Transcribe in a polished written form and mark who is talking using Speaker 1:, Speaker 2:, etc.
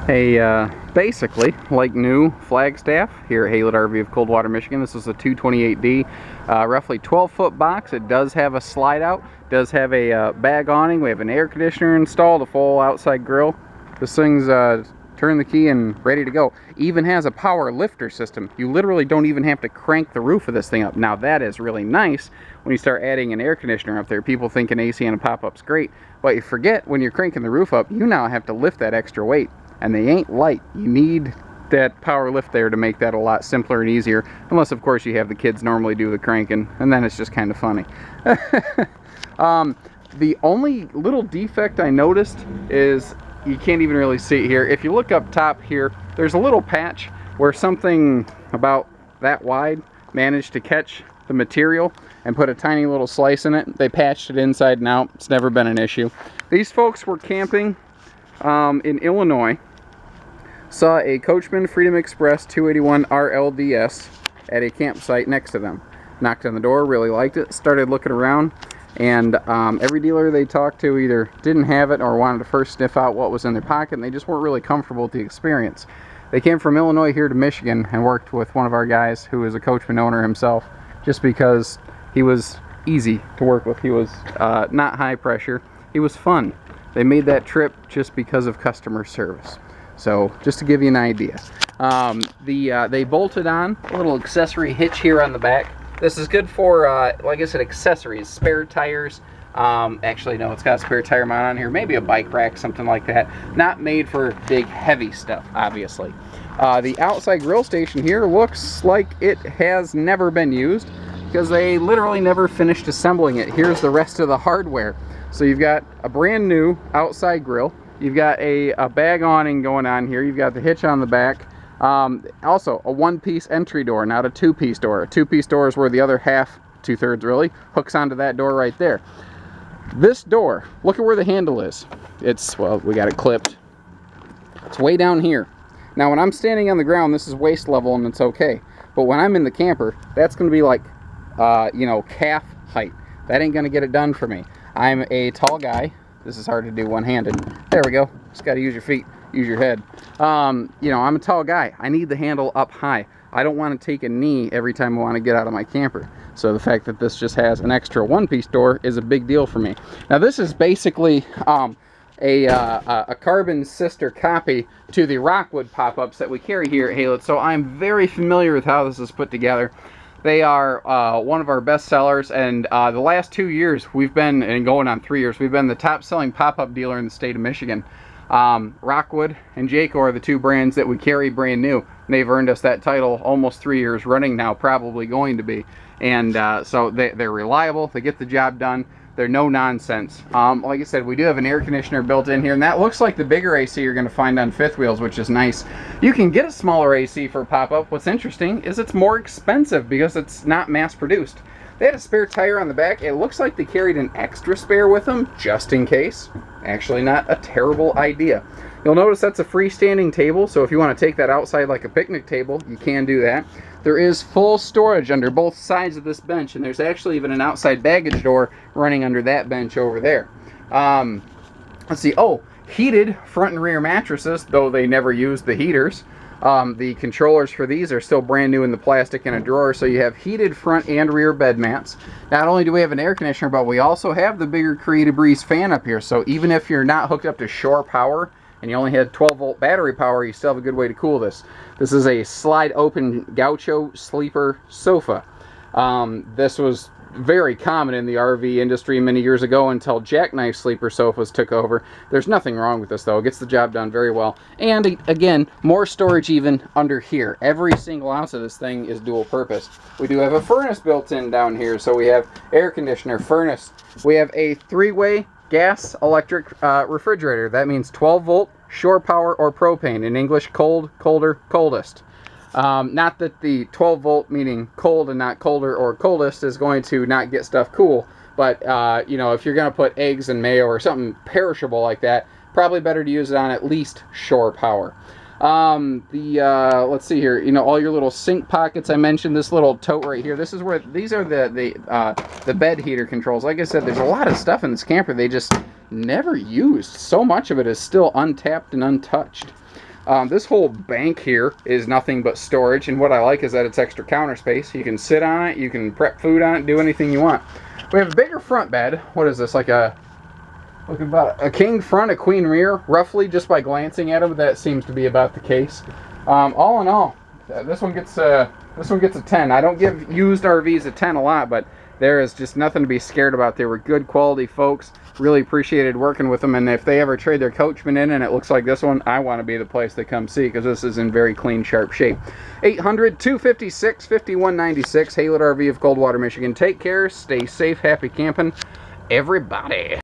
Speaker 1: Basically, like new Flagstaff here at Haylett RV of Coldwater, Michigan. This is a 228D, roughly 12-foot box. It does have a slide out, does have a bag awning. We have an air conditioner installed, a full outside grill. This thing's turn the key and ready to go. Even has a power lifter system. You literally don't even have to crank the roof of this thing up. Now that is really nice when you start adding an air conditioner up there. People think an AC and a pop-up's great, but you forget when you're cranking the roof up, you now have to lift that extra weight. And they ain't light. You need that power lift there to make that a lot simpler and easier, unless of course you have the kids normally do the cranking, and then it's just kind of funny. The only little defect I noticed is you can't even really see it here. If you look up top here, there's a little patch where something about that wide managed to catch the material and put a tiny little slice in it. They patched it inside and out. It's never been an issue. These folks were camping in Illinois. Saw a Coachman Freedom Express 281 RLDS at a campsite next to them. Knocked on the door, really liked it, started looking around, and every dealer they talked to either didn't have it or wanted to first sniff out what was in their pocket, and they just weren't really comfortable with the experience. They came from Illinois here to Michigan and worked with one of our guys who is a Coachman owner himself, just because he was easy to work with. He was not high pressure. He was fun. They made that trip just because of customer service. So, just to give you an idea. They bolted on a little accessory hitch here on the back. This is good for, like I said, accessories, spare tires. Actually, no, it's got a spare tire mount on here. Maybe a bike rack, something like that. Not made for big, heavy stuff, obviously. The outside grill station here looks like it has never been used because they literally never finished assembling it. Here's the rest of the hardware. So you've got a brand new outside grill. You've got a bag awning going on here. You've got the hitch on the back. Also, a one-piece entry door, not a two-piece door. A two-piece door is where the other half, two-thirds really, hooks onto that door right there. This door, look at where the handle is. It's, well, we got it clipped. It's way down here. Now, when I'm standing on the ground, this is waist level and it's okay. But when I'm in the camper, that's going to be like, you know, calf height. That ain't going to get it done for me. I'm a tall guy. This is hard to do one-handed. There we go. Just got to use your feet, use your head. You know, I'm a tall guy. I need the handle up high. I don't want to take a knee every time I want to get out of my camper. So the fact that this just has an extra one-piece door is a big deal for me. Now this is basically a carbon sister copy to the Rockwood pop-ups that we carry here at Haylett. So I'm very familiar with how this is put together. They are one of our best sellers, and the last 2 years we've been, and going on 3 years, we've been the top selling pop-up dealer in the state of Michigan. Rockwood and Gaucho are the two brands that we carry brand new. And they've earned us that title almost 3 years running now, probably going to be. And so they're reliable, they get the job done. They're no nonsense. Like I said, we do have an air conditioner built in here, and that looks like the bigger AC you're going to find on fifth wheels, which is nice. You can get a smaller AC for a pop-up. What's interesting is it's more expensive because it's not mass produced. They had a spare tire on the back. It looks like they carried an extra spare with them, just in case. Actually, not a terrible idea. You'll notice that's a freestanding table, so if you want to take that outside like a picnic table, you can do that. There is full storage under both sides of this bench, and there's actually even an outside baggage door running under that bench over there. Let's see. Oh, heated front and rear mattresses, though they never used the heaters. The controllers for these are still brand new in the plastic in a drawer, so you have heated front and rear bed mats. Not only do we have an air conditioner, but we also have the bigger Creative Breeze fan up here, so even if you're not hooked up to shore power and you only had 12-volt battery power, you still have a good way to cool this. This is a slide-open Gaucho sleeper sofa. This was very common in the RV industry many years ago until jackknife sleeper sofas took over. There's nothing wrong with this though. It gets the job done very well. And again, more storage even under here. Every single ounce of this thing is dual purpose. We do have a furnace built in down here, so we have air conditioner, furnace. We have a three-way gas electric refrigerator. That means 12 volt, shore power, or propane. In English, cold, colder, coldest. Not that the 12 volt meaning cold and not colder or coldest is going to not get stuff cool, but you know, if you're going to put eggs and mayo or something perishable like that, probably better to use it on at least shore power. Let's see here, you know, all your little sink pockets. I mentioned this little tote right here. This is where, these are the bed heater controls. Like I said, there's a lot of stuff in this camper they just never used. So much of it is still untapped and untouched. This whole bank here is nothing but storage, and what I like is that it's extra counter space. You can sit on it, you can prep food on it, do anything you want. We have a bigger front bed. What is this, like looking about a king front, a queen rear, roughly, just by glancing at them. That seems to be about the case. All in all, this one gets a 10. I don't give used RVs a 10 a lot, but there is just nothing to be scared about. They were good quality folks. Really appreciated working with them, and if they ever trade their Coachman in and it looks like this one, I want to be the place they come see, because this is in very clean, sharp shape. 800-256-5196, Haylett RV of Coldwater, Michigan. Take care, stay safe, happy camping, everybody.